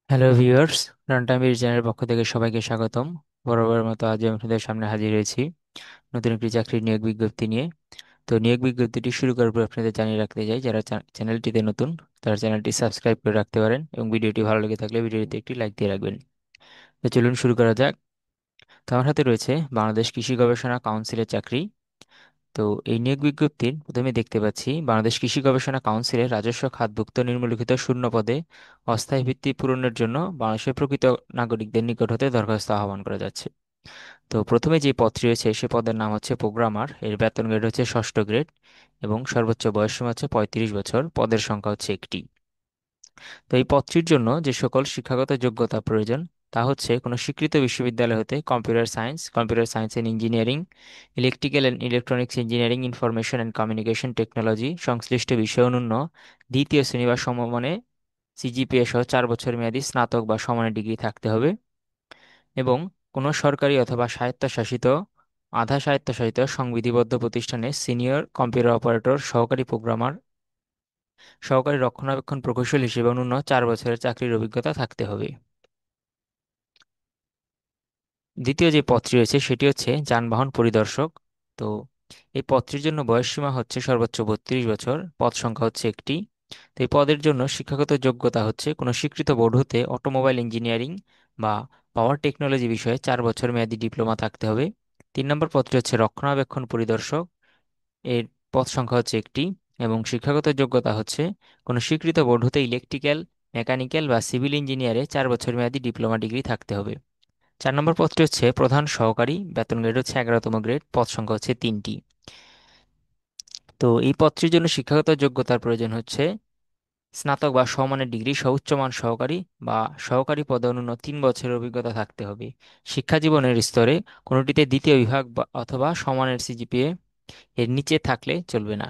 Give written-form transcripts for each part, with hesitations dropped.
Hello viewers, runtime চ্যানেলের পক্ষ থেকে সবাইকে স্বাগতম। বরাবরের মতো আজ আমি আপনাদের সামনে হাজির হয়েছি নতুন একটি চাকরির নিয়োগ বিজ্ঞপ্তি নিয়ে। তো নিয়োগ বিজ্ঞপ্তিটি শুরু করার পর আপনাদের জানিয়ে রাখতে চাই, যারা চ্যানেলটিতে নতুন তারা চ্যানেলটি সাবস্ক্রাইব করে রাখতে পারেন এবং ভিডিওটি ভালো লেগে থাকলে ভিডিওটিতে একটি লাইক দিয়ে রাখবেন। তো চলুন শুরু করা যাক। তো আমার হাতে রয়েছে বাংলাদেশ কৃষি গবেষণা কাউন্সিলের চাকরি। তো এই নিয়োগ বিজ্ঞপ্তির প্রথমে দেখতে পাচ্ছি বাংলাদেশ কৃষি গবেষণা কাউন্সিলের রাজস্ব খাতভুক্ত নিম্নলিখিত শূন্য পদে অস্থায়ী ভিত্তি পূরণের জন্য বাংলাদেশের প্রকৃত নাগরিকদের নিকট হতে দরখাস্ত আহ্বান করা যাচ্ছে। তো প্রথমে যে পদটি রয়েছে সে পদের নাম হচ্ছে প্রোগ্রামার, এর বেতন গ্রেড হচ্ছে ষষ্ঠ গ্রেড এবং সর্বোচ্চ বয়সসীমা হচ্ছে 35 বছর, পদের সংখ্যা হচ্ছে একটি। তো এই পদটির জন্য যে সকল শিক্ষাগত যোগ্যতা প্রয়োজন তা হচ্ছে কোনো স্বীকৃত বিশ্ববিদ্যালয় হতে computer science, computer science and engineering, electrical and electronics engineering, information and communication technology সংশ্লিষ্ট বিষয় অনূন্য দ্বিতীয় শ্রেণী বা সমমানে সিজিপিএ সহ 4 বছর মেয়াদী স্নাতক বা সমানের ডিগ্রি থাকতে হবে এবং কোনো সরকারি অথবা স্বায়ত্তশাসিত, আধা স্বায়ত্তশাসিত সংবিধিবদ্ধ প্রতিষ্ঠানে সিনিয়র কম্পিউটার অপারেটর, সহকারী প্রোগ্রামার, সহকারী রক্ষণাবেক্ষণ প্রকৌশলী হিসেবে অনূন্য 4 বছরের চাকরির অভিজ্ঞতা থাকতে হবে। দ্বিতীয় যে পদটি রয়েছে সেটি হচ্ছে যানবাহন পরিদর্শক। তো এই পদটির জন্য বয়সসীমা হচ্ছে সর্বোচ্চ 32 বছর, পদ সংখ্যা হচ্ছে একটি। তো এই পদের জন্য শিক্ষাগত যোগ্যতা হচ্ছে কোনো স্বীকৃত বোর্ড হতে অটোমোবাইল ইঞ্জিনিয়ারিং বা পাওয়ার টেকনোলজি বিষয়ে 4 বছর মেয়াদী ডিপ্লোমা থাকতে হবে। 3 নম্বর পদটি হচ্ছে রক্ষণাবেক্ষণ পরিদর্শক, এর পদ সংখ্যা হচ্ছে একটি এবং শিক্ষাগত যোগ্যতা হচ্ছে কোনো স্বীকৃত বোর্ড হতে ইলেকট্রিক্যাল, মেকানিক্যাল বা সিভিল ইঞ্জিনিয়ারে 4 বছর মেয়াদী ডিপ্লোমা ডিগ্রি থাকতে হবে। 4 নম্বর পদটি হচ্ছে প্রধান সহকারী, বেতন গ্রেড হচ্ছে 11তম গ্রেড, পদ সংখ্যা হচ্ছে তিনটি। তো এই পদটির জন্য শিক্ষাগত যোগ্যতার প্রয়োজন হচ্ছে স্নাতক বা সমমানের ডিগ্রি সহ উচ্চমান সহকারী বা সহকারী পদে অনূন্য 3 বছরের অভিজ্ঞতা থাকতে হবে। শিক্ষা জীবনের স্তরে কোনোটিতে দ্বিতীয় বিভাগ বা অথবা সমানের সিজিপিএ এর নিচে থাকলে চলবে না।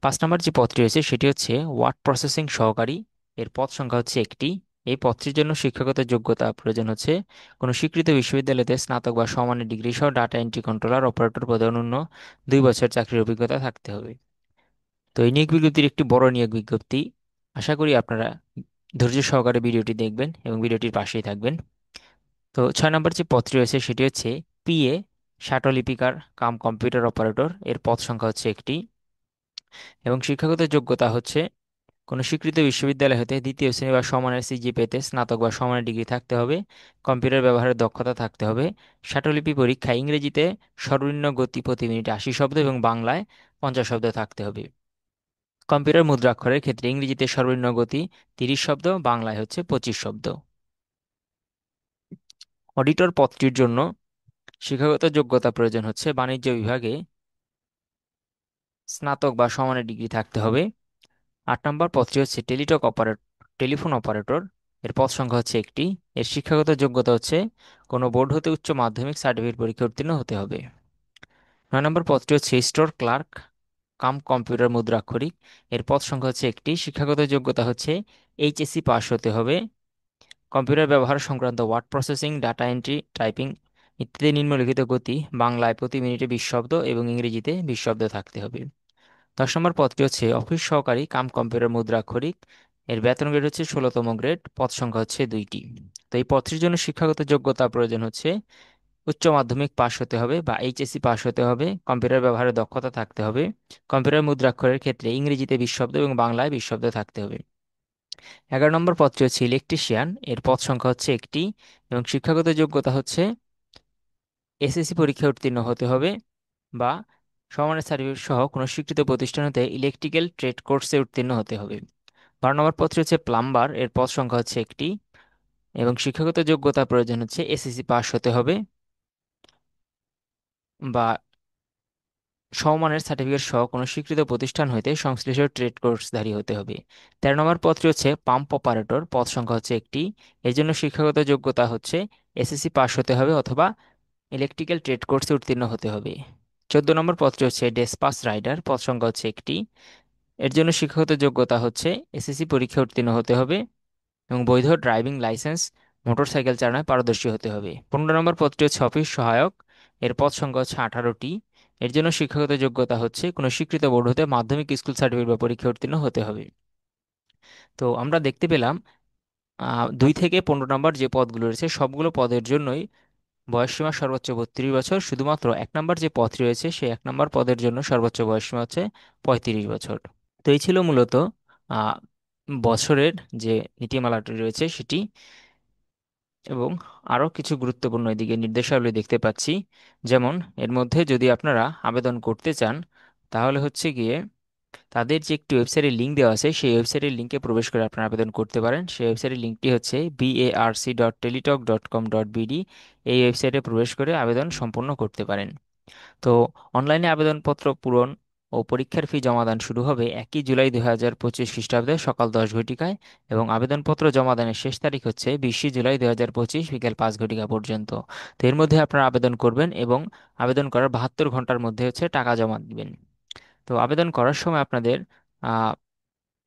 5 নম্বর যে পদটি রয়েছে সেটি হচ্ছে ওয়ার্ড প্রসেসিং সহকারী, এর পদ সংখ্যা হচ্ছে একটি। এই পদটির জন্য শিক্ষাগত যোগ্যতা প্রয়োজন হচ্ছে কোনো স্বীকৃত বিশ্ববিদ্যালয়তে স্নাতক বা সমানের ডিগ্রি সহ ডাটা এন্ট্রি কন্ট্রোলার অপারেটর পদে অনূন্য 2 বছর চাকরির অভিজ্ঞতা থাকতে হবে। তো এই নিয়োগ বিজ্ঞপ্তির একটি বড় নিয়োগ বিজ্ঞপ্তি। আশা করি আপনারা ধৈর্য সহকারে ভিডিওটি দেখবেন এবং ভিডিওটির পাশেই থাকবেন। তো 6 নম্বর যে পদটি রয়েছে সেটি হচ্ছে পিএ শাটলিপিকার কাম কম্পিউটার অপারেটর, এর পদ সংখ্যা হচ্ছে একটি এবং শিক্ষাগত যোগ্যতা হচ্ছে কোনো স্বীকৃত বিশ্ববিদ্যালয় হতে দ্বিতীয় শ্রেণী বা সমানের সিজিপিএতে স্নাতক বা সমানের ডিগ্রি থাকতে হবে। কম্পিউটার ব্যবহারের দক্ষতা থাকতে হবে। শাটলিপি পরীক্ষায় ইংরেজিতে সর্বনিম্ন গতি প্রতি মিনিটে 80 শব্দ এবং বাংলায় 50 শব্দ থাকতে হবে। কম্পিউটার মুদ্রাক্ষরের ক্ষেত্রে ইংরেজিতে সর্বনিম্ন গতি 30 শব্দ, বাংলায় হচ্ছে 25 শব্দ। অডিটর পদটির জন্য শিক্ষাগত যোগ্যতা প্রয়োজন হচ্ছে বাণিজ্য বিভাগে স্নাতক বা সমানের ডিগ্রি থাকতে হবে। 8 নম্বর পদটি হচ্ছে টেলিফোন অপারেটর, এর পদ সংখ্যা হচ্ছে একটি। এর শিক্ষাগত যোগ্যতা হচ্ছে কোনো বোর্ড হতে উচ্চ মাধ্যমিক সার্টিফিকেট পরীক্ষা উত্তীর্ণ হতে হবে। 9 নম্বর পদটি হচ্ছে স্টোর ক্লার্ক কাম কম্পিউটার মুদ্রাক্ষরিক, এর পদ সংখ্যা হচ্ছে একটি। শিক্ষাগত যোগ্যতা হচ্ছে এইচএসসি পাস হতে হবে। কম্পিউটার ব্যবহার সংক্রান্ত word processing, data entry, typing ইত্যাদি নিম্নলিখিত গতি বাংলায় প্রতি মিনিটে 20 শব্দ এবং ইংরেজিতে 20 শব্দ থাকতে হবে। 10 নম্বর পদটি হচ্ছে অফিস সহকারী কাম কম্পিউটার মুদ্রাক্ষরিক, এর বেতন গ্রেড হচ্ছে 16তম গ্রেড, পদ সংখ্যা হচ্ছে দুইটি। তো এই পদটির জন্য শিক্ষাগত যোগ্যতা প্রয়োজন হচ্ছে উচ্চ মাধ্যমিক পাশ হতে হবে বা এইচএসসি পাশ হতে হবে। কম্পিউটার ব্যবহারের দক্ষতা থাকতে হবে। কম্পিউটার মুদ্রাক্ষরের ক্ষেত্রে ইংরেজিতে 20 শব্দ এবং বাংলায় 20 শব্দ থাকতে হবে। 11 নম্বর পদটি হচ্ছে ইলেকট্রিশিয়ান, এর পদ সংখ্যা হচ্ছে একটি এবং শিক্ষাগত যোগ্যতা হচ্ছে এসএসসি পরীক্ষায় উত্তীর্ণ হতে হবে বা সমানের সার্টিফিকেট সহ কোনো স্বীকৃত প্রতিষ্ঠান হতে ইলেকট্রিক্যাল ট্রেড কোর্সে উত্তীর্ণ হতে হবে। 12 নম্বর পদটি হচ্ছে প্লাম্বার, এর পদ সংখ্যা হচ্ছে একটি এবং শিক্ষাগত যোগ্যতা প্রয়োজন হচ্ছে এসএসসি পাস হতে হবে বা সমমানের সার্টিফিকেট সহ কোনো স্বীকৃত প্রতিষ্ঠান হইতে সংশ্লিষ্ট ট্রেড কোর্সধারী হতে হবে। 13 নম্বর পদটি হচ্ছে পাম্প অপারেটর, পদ সংখ্যা হচ্ছে একটি। এর জন্য শিক্ষাগত যোগ্যতা হচ্ছে এসএসসি পাস হতে হবে অথবা ইলেকট্রিক্যাল ট্রেড কোর্সে উত্তীর্ণ হতে হবে। 14 নম্বর পদটি হচ্ছে ডেসপাস রাইডার, পদ সংখ্যা হচ্ছে একটি। এর জন্য শিক্ষাগত যোগ্যতা হচ্ছে এসএসসি পরীক্ষা উত্তীর্ণ হতে হবে এবং বৈধ ড্রাইভিং লাইসেন্স মোটরসাইকেল চালানোয় পারদর্শী হতে হবে। 15 নম্বর পদটি হচ্ছে অফিস সহায়ক, এর পদ সংখ্যা হচ্ছে 18টি। এর জন্য শিক্ষাগত যোগ্যতা হচ্ছে কোনো স্বীকৃত বোর্ড হতে মাধ্যমিক স্কুল সার্টিফিকেট বা পরীক্ষা উত্তীর্ণ হতে হবে। তো আমরা দেখতে পেলাম 2 থেকে 15 নম্বর যে পদগুলো রয়েছে সবগুলো পদের জন্যই বয়সসীমা সর্বোচ্চ 32 বছর। শুধুমাত্র 1 নম্বর যে পদটি রয়েছে সেই 1 নম্বর পদের জন্য সর্বোচ্চ বয়সসীমা হচ্ছে 35 বছর। তো এই ছিল মূলত আহ, বছরের যে নীতিমালাটি রয়েছে সেটি। এবং আরও কিছু গুরুত্বপূর্ণ এদিকে নির্দেশাবলী দেখতে পাচ্ছি। যেমন এর মধ্যে যদি আপনারা আবেদন করতে চান তাহলে হচ্ছে গিয়ে তাদের যে একটি ওয়েবসাইটের লিঙ্ক দেওয়া আছে সেই ওয়েবসাইটের লিঙ্কে প্রবেশ করে আপনারা আবেদন করতে পারেন। সেই ওয়েবসাইটের লিঙ্কটি হচ্ছে barc.teletalk.com.bd। এই ওয়েবসাইটে প্রবেশ করে আবেদন সম্পূর্ণ করতে পারেন। তো অনলাইনে আবেদনপত্র পূরণ ও পরীক্ষার ফি জমাদান শুরু হবে 1 জুলাই 2025 খ্রিস্টাব্দে সকাল 10 ঘটিকায়, এবং আবেদনপত্র জমাদানের শেষ তারিখ হচ্ছে 20 জুলাই 2025 বিকেল 5 ঘটিকা পর্যন্ত। তো এর মধ্যে আপনারা আবেদন করবেন এবং আবেদন করার 72 ঘন্টার মধ্যে হচ্ছে টাকা জমা দিবেন। তো আবেদন করার সময়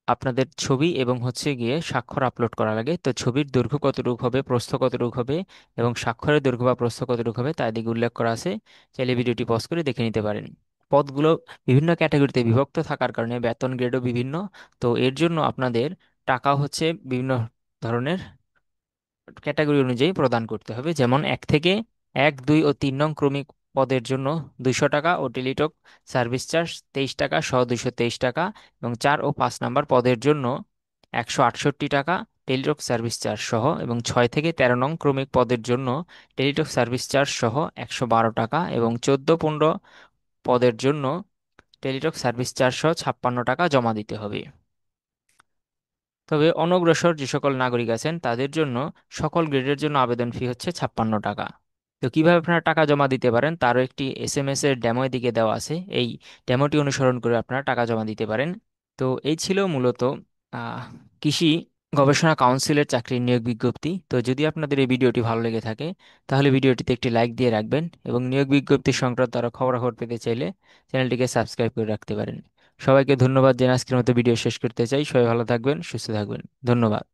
আপনাদের ছবি এবং হচ্ছে গিয়ে স্বাক্ষর আপলোড করা লাগে। তো ছবির দৈর্ঘ্য কতটুকু হবে, প্রস্থ কতটুকু হবে এবং স্বাক্ষরের দৈর্ঘ্য বা প্রস্থ কতটুকু হবে তা এদিকে উল্লেখ করা আছে। চাইলে ভিডিওটি পজ করে দেখে নিতে পারেন। পদগুলো বিভিন্ন ক্যাটাগরিতে বিভক্ত থাকার কারণে বেতন গ্রেডও বিভিন্ন। তো এর জন্য আপনাদের টাকা হচ্ছে বিভিন্ন ধরনের ক্যাটাগরি অনুযায়ী প্রদান করতে হবে। যেমন 1 থেকে 1, 2 ও 3 নং ক্রমিক পদের জন্য 200 টাকা ও টেলিটক সার্ভিস চার্জ 23 টাকা সহ 223 টাকা, এবং 4 ও 5 নম্বর পদের জন্য 168 টাকা টেলিটক সার্ভিস চার্জ সহ, এবং 6 থেকে 13 নং ক্রমিক পদের জন্য টেলিটক সার্ভিস চার্জ সহ 112 টাকা, এবং 14, 15 পদের জন্য টেলিটক সার্ভিস চার্জ সহ 56 টাকা জমা দিতে হবে। তবে অনগ্রসর যে সকল নাগরিক আছেন তাদের জন্য সকল গ্রেডের জন্য আবেদন ফি হচ্ছে 56 টাকা। তো কিভাবে আপনারা টাকা জমা দিতে পারেন তারও একটি SMS এর ডেমো দিকে দেওয়া আছে। এই ডেমোটি অনুসরণ করে আপনারা টাকা জমা দিতে পারেন। তো এই ছিল মূলত আহ, কৃষি গবেষণা কাউন্সিলের চাকরির নিয়োগ বিজ্ঞপ্তি। তো যদি আপনাদের এই ভিডিওটি ভালো লেগে থাকে তাহলে ভিডিওটিতে একটি লাইক দিয়ে রাখবেন, এবং নিয়োগ বিজ্ঞপ্তি সংক্রান্ত আরও খবরাখবর পেতে চাইলে চ্যানেলটিকে সাবস্ক্রাইব করে রাখতে পারেন। সবাইকে ধন্যবাদ জানিয়ে আজকের মতো ভিডিও শেষ করতে চাই। সবাই ভালো থাকবেন, সুস্থ থাকবেন। ধন্যবাদ।